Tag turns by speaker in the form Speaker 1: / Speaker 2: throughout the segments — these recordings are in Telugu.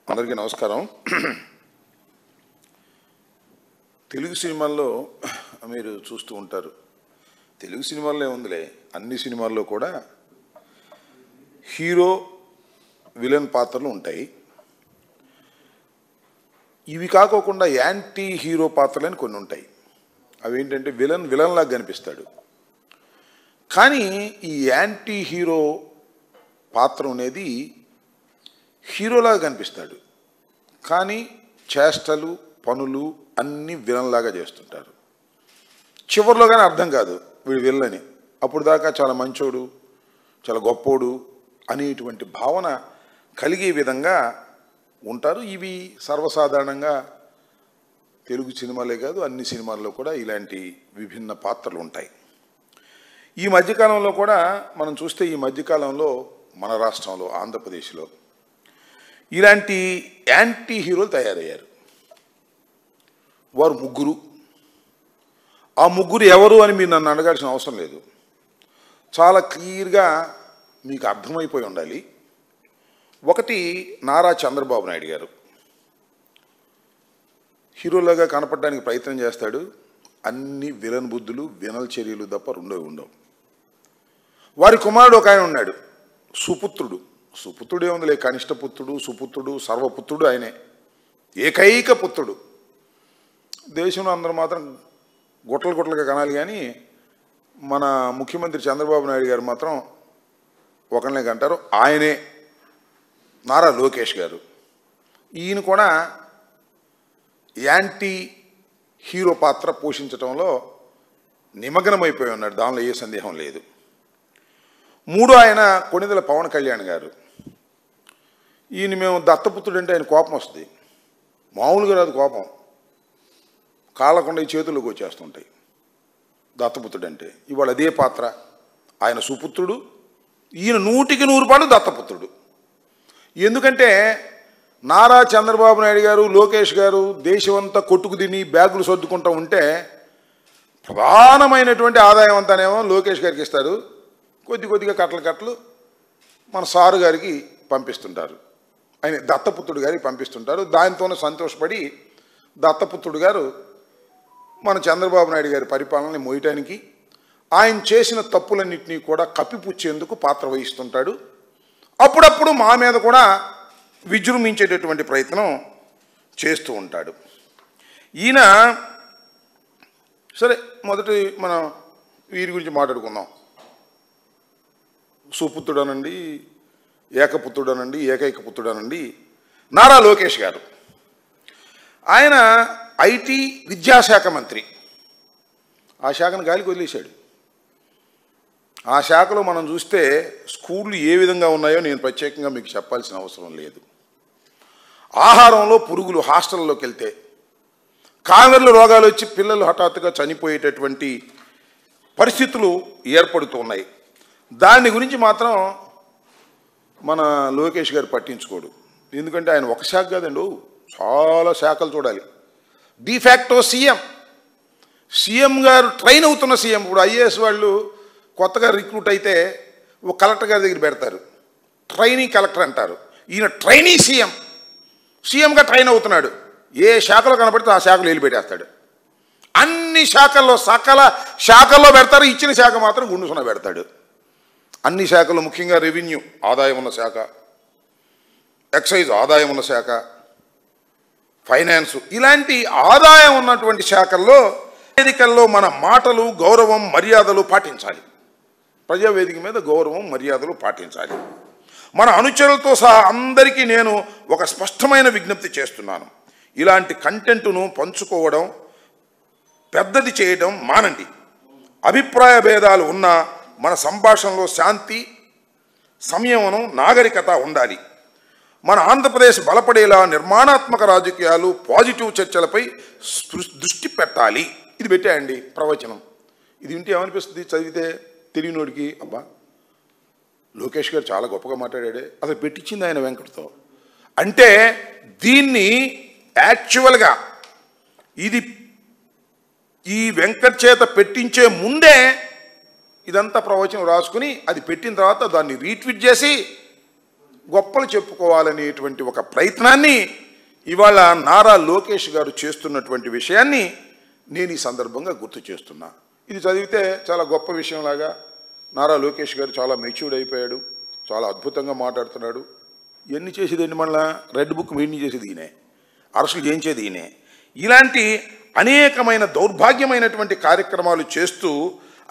Speaker 1: అందరికీ నమస్కారం. తెలుగు సినిమాల్లో మీరు చూస్తూ ఉంటారు. తెలుగు సినిమాల్లో ఉందిలే, అన్ని సినిమాల్లో కూడా హీరో విలన్ పాత్రలు ఉంటాయి. ఇవి కాకోకుండా యాంటీ హీరో పాత్రలని కొన్ని ఉంటాయి. అవి ఏంటంటే విలన్ లాగా కనిపిస్తాడు, కానీ ఈ యాంటీ హీరో పాత్ర అనేది హీరోలాగా కనిపిస్తాడు, కానీ చేష్టలు పనులు అన్నీ విలన్లాగా చేస్తుంటారు. చివరిలో కానీ అర్థం కాదు వీడు విలన్. అప్పుడు దాకా చాలా మంచోడు, చాలా గొప్పోడు అనేటువంటి భావన కలిగే విధంగా ఉంటారు. ఇవి సర్వసాధారణంగా తెలుగు సినిమాలే కాదు, అన్ని సినిమాల్లో కూడా ఇలాంటి విభిన్న పాత్రలు ఉంటాయి. ఈ మధ్యకాలంలో కూడా మనం చూస్తే, ఈ మధ్యకాలంలో మన రాష్ట్రంలో ఆంధ్రప్రదేశ్లో ఇలాంటి యాంటీ హీరోలు తయారయ్యారు. వారు ముగ్గురు. ఆ ముగ్గురు ఎవరు అని మీరు నన్ను అడగాల్సిన అవసరం లేదు, చాలా క్లియర్గా మీకు అర్థమైపోయి ఉండాలి. ఒకటి నారా చంద్రబాబు నాయుడు గారు. హీరోలాగా కనపడడానికి ప్రయత్నం చేస్తాడు, అన్ని విలన్ బుద్ధులు వినల్ చర్యలు తప్ప రెండో ఉండవు. వారి కుమారుడు ఒక ఆయన ఉన్నాడు, సుపుత్రుడు. సుపుత్రుడే ఉందిలే, కనిష్టపుత్రుడు, సుపుత్రుడు, సర్వపుత్రుడు ఆయనే, ఏకైక పుత్రుడు. దేశంలో అందరూ మాత్రం గుట్టలుగా కనాలి, కానీ మన ముఖ్యమంత్రి చంద్రబాబు నాయుడు గారు మాత్రం ఒకరినే కంటారు, ఆయనే నారా లోకేష్ గారు. ఈయన కూడా యాంటీ హీరో పాత్ర పోషించడంలో నిమగ్నమైపోయి ఉన్నాడు, దానిలో ఏ సందేహం లేదు. మూడో ఆయన కొణిదెల పవన్ కళ్యాణ్ గారు. ఈయన మేము దత్తపుత్రుడు అంటే ఆయన కోపం వస్తుంది, మామూలుగా రాదు కోపం, కాళ్ళకుండా ఈ చేతుల్లోకి వచ్చేస్తుంటాయి దత్తపుత్రుడు అంటే. ఇవాళ అదే పాత్ర. ఆయన సుపుత్రుడు, ఈయన 100% దత్తపుత్రుడు. ఎందుకంటే నారా చంద్రబాబు నాయుడు గారు, లోకేష్ గారు దేశమంతా కొట్టుకు తిని బ్యాగులు సర్దుకుంటూ ఉంటే ప్రధానమైనటువంటి ఆదాయం అంతానేమో లోకేష్ గారికి ఇస్తారు, కొద్దిగా కట్టలు మన సారు గారికి పంపిస్తుంటారు, ఆయన దత్తపుత్రుడు గారికి పంపిస్తుంటారు. దానితోనే సంతోషపడి దత్తపుత్రుడు గారు మన చంద్రబాబు నాయుడు గారి పరిపాలనని మోయటానికి, ఆయన చేసిన తప్పులన్నింటినీ కూడా కప్పిపుచ్చేందుకు పాత్ర వహిస్తుంటాడు. అప్పుడప్పుడు మా మీద కూడా విజృంభించేటటువంటి ప్రయత్నం చేస్తూ ఉంటాడు. ఈయన సరే, మొదటి మనం వీరి గురించి మాట్లాడుకుందాం. సుపుత్రుడనండి, ఏకపుత్రుడనండి, ఏకైక పుత్రుడనండి నారా లోకేష్ గారు. ఆయన ఐటీ విద్యాశాఖ మంత్రి. ఆ శాఖను గాలికి వదిలేశాడు. ఆ శాఖలో మనం చూస్తే స్కూళ్ళు ఏ విధంగా ఉన్నాయో నేను ప్రత్యేకంగా మీకు చెప్పాల్సిన అవసరం లేదు. ఆహారంలో పురుగులు, హాస్టల్లోకి వెళ్తే కామెర్ల రోగాలు వచ్చి పిల్లలు హఠాత్తుగా చనిపోయేటటువంటి పరిస్థితులు ఏర్పడుతూ ఉన్నాయి. దాని గురించి మాత్రం మన లోకేష్ గారు పట్టించుకోడు. ఎందుకంటే ఆయన ఒక శాఖ కాదండి, చాలా శాఖలు చూడాలి. డిఫాక్టో సీఎం గారు ట్రైన్ అవుతున్న సీఎం. ఇప్పుడు ఐఏఎస్ వాళ్ళు కొత్తగా రిక్రూట్ అయితే ఒక కలెక్టర్ గారి దగ్గర పెడతారు, ట్రైనీ కలెక్టర్ అంటారు. ఈయన ట్రైనీ సీఎంగా ట్రైన్ అవుతున్నాడు. ఏ శాఖలో కనపడితే ఆ శాఖలో వెళ్ళి పెట్టేస్తాడు. అన్ని శాఖల్లో సకల శాఖల్లో పెడతారు, ఇచ్చిన శాఖ మాత్రం గుండుసున పెడతాడు. అన్ని శాఖలు, ముఖ్యంగా రెవెన్యూ ఆదాయం ఉన్న శాఖ, ఎక్సైజ్ ఆదాయం ఉన్న శాఖ, ఫైనాన్సు, ఇలాంటి ఆదాయం ఉన్నటువంటి శాఖల్లో వేదికల్లో మన మాటలు, గౌరవం, మర్యాదలు పాటించాలి. ప్రజావేదిక మీద గౌరవం, మర్యాదలు పాటించాలి. మన అనుచరులతో సహా అందరికీ నేను ఒక స్పష్టమైన విజ్ఞప్తి చేస్తున్నాను. ఇలాంటి కంటెంట్ను పంచుకోవడం, పెద్దది చేయడం మానండి. అభిప్రాయ భేదాలు ఉన్న మన సంభాషణలో శాంతి, సంయమనం, నాగరికత ఉండాలి. మన ఆంధ్రప్రదేశ్ బలపడేలా నిర్మాణాత్మక రాజకీయాలు, పాజిటివ్ చర్చలపై దృష్టి పెట్టాలి. ఇది పెట్టాయండి ప్రవచనం. ఇది వింటే ఏమనిపిస్తుంది చదివితే తెలియనోడికి? అబ్బా, లోకేష్ గారు చాలా గొప్పగా మాట్లాడాడే, అసలు పెట్టించింది ఆయన వెంకటతో. అంటే దీన్ని యాక్చువల్గా ఇది ఈ వెంకట్ చేత పెట్టించే ముందే ఇదంతా ప్రవచనం రాసుకుని అది పెట్టిన తర్వాత దాన్ని రీట్వీట్ చేసి గొప్పలు చెప్పుకోవాలనేటువంటి ఒక ప్రయత్నాన్ని ఇవాళ నారా లోకేష్ గారు చేస్తున్నటువంటి విషయాన్ని నేను ఈ సందర్భంగా గుర్తు చేస్తున్నా. ఇది చదివితే చాలా గొప్ప విషయంలాగా నారా లోకేష్ గారు చాలా మెచ్యూర్డ్ అయిపోయాడు, చాలా అద్భుతంగా మాట్లాడుతున్నాడు. ఎన్ని చేసేది ఏంటి, మళ్ళా రెడ్ బుక్ మెయింటైన్ చేసేది ఈయనే, అరెస్టులు చేయించేది ఈయనే. ఇలాంటి అనేకమైన దౌర్భాగ్యమైనటువంటి కార్యక్రమాలు చేస్తూ,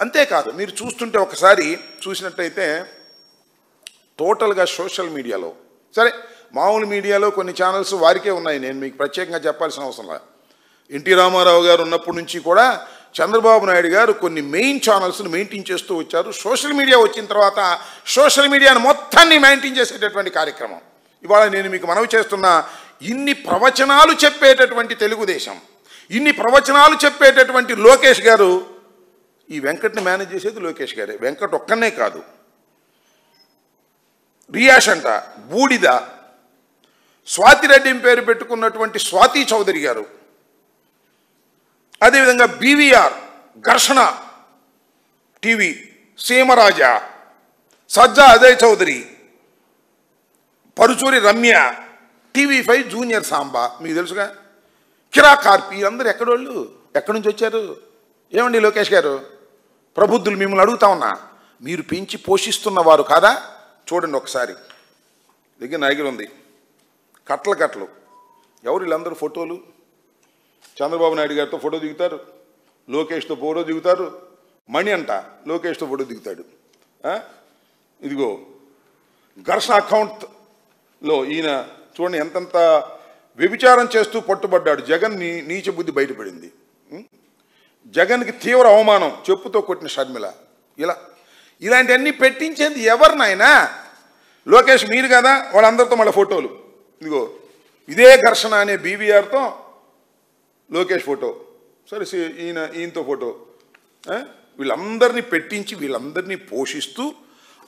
Speaker 1: అంతేకాదు మీరు చూస్తుంటే ఒకసారి చూసినట్టయితే టోటల్గా సోషల్ మీడియాలో, సరే మామూలు మీడియాలో కొన్ని ఛానల్స్ వారికే ఉన్నాయి, నేను మీకు ప్రత్యేకంగా చెప్పాల్సిన అవసరం లేదు. ఎన్టీ రామారావు గారు ఉన్నప్పటి నుంచి కూడా చంద్రబాబు నాయుడు గారు కొన్ని మెయిన్ ఛానల్స్ని మెయింటైన్ చేస్తూ వచ్చారు. సోషల్ మీడియా వచ్చిన తర్వాత సోషల్ మీడియాను మొత్తాన్ని మెయింటైన్ చేసేటటువంటి కార్యక్రమం. ఇవాళ నేను మీకు మనవి చేస్తున్న, ఇన్ని ప్రవచనాలు చెప్పేటటువంటి తెలుగుదేశం, ఇన్ని ప్రవచనాలు చెప్పేటటువంటి లోకేష్ గారు, ఈ వెంకట్ని మేనేజ్ చేసేది లోకేష్ గారే. వెంకట్ ఒక్కనే కాదు, రియాష్ అంట, బూడిద, స్వాతిరెడ్డి పేరు పెట్టుకున్నటువంటి స్వాతి చౌదరి గారు, అదేవిధంగా బీవీఆర్, ఘర్షణ టీవీ, సీమరాజా, సజ్జా అజయ్ చౌదరి, పరుచూరి రమ్య, TV5 జూనియర్ సాంబా, మీకు తెలుసుగా, కిరా కార్పి, అందరూ ఎక్కడోళ్ళు, ఎక్కడి నుంచి వచ్చారు? ఏమండి లోకేష్ గారు, ప్రబుద్ధులు మిమ్మల్ని అడుగుతా ఉన్నా, మీరు పెంచి పోషిస్తున్నవారు కాదా? చూడండి ఒకసారి, దగ్గర నా దగ్గర ఉంది, కట్టలు కట్టలు. ఎవరు వీళ్ళందరూ? ఫోటోలు, చంద్రబాబు నాయుడు గారితో ఫోటో దిగుతారు, లోకేష్తో ఫోటో దిగుతారు, మణి అంట లోకేష్తో ఫోటో దిగుతాడు. ఇదిగో ఘర్షణ అకౌంట్లో ఈయన చూడండి ఎంతంత వ్యభిచారం చేస్తూ పట్టుబడ్డాడు. జగన్ నీచ బుద్ధి బయటపడింది. జగన్కి తీవ్ర అవమానం, చెప్పుతో కొట్టిన షర్మిల. ఇలాంటివన్నీ పెట్టించేది ఎవరినైనా? లోకేష్ మీరు కదా, వాళ్ళందరితో మళ్ళీ ఫోటోలు. ఇదిగో ఇదే ఘర్షణ అనే బీవీఆర్తో లోకేష్ ఫోటో, సరే ఈయనతో ఫోటో. వీళ్ళందరినీ పెట్టించి వీళ్ళందరినీ పోషిస్తూ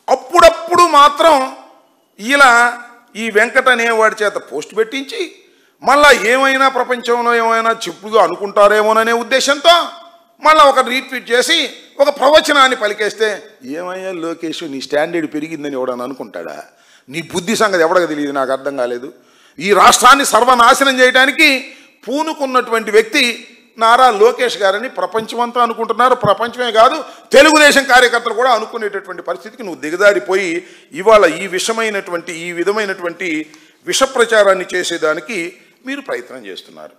Speaker 1: అప్పుడప్పుడు మాత్రం ఇలా ఈ వెంకట అనేవాడి చేత పోస్ట్ పెట్టించి మళ్ళా ఏమైనా ప్రపంచంలో ఏమైనా చెప్పుగా అనుకుంటారేమోననే ఉద్దేశంతో మళ్ళీ ఒక రీట్వీట్ చేసి ఒక ప్రవచనాన్ని పలికేస్తే, ఏమయ్యా లోకేష్ నీ స్టాండర్డ్ పెరిగిందని ఎవడని అనుకుంటాడా? నీ బుద్ధి సంగతి ఎవడగా తెలియదు, నాకు అర్థం కాలేదు. ఈ రాష్ట్రాన్ని సర్వనాశనం చేయడానికి పూనుకున్నటువంటి వ్యక్తి నారా లోకేష్ గారని ప్రపంచమంతా అనుకుంటున్నారు. ప్రపంచమే కాదు, తెలుగుదేశం కార్యకర్తలు కూడా అనుకునేటటువంటి పరిస్థితికి నువ్వు దిగజారిపోయి ఇవాళ ఈ విధమైనటువంటి విష ప్రచారాన్ని చేసేదానికి మీరు ప్రయత్నం చేస్తున్నారు.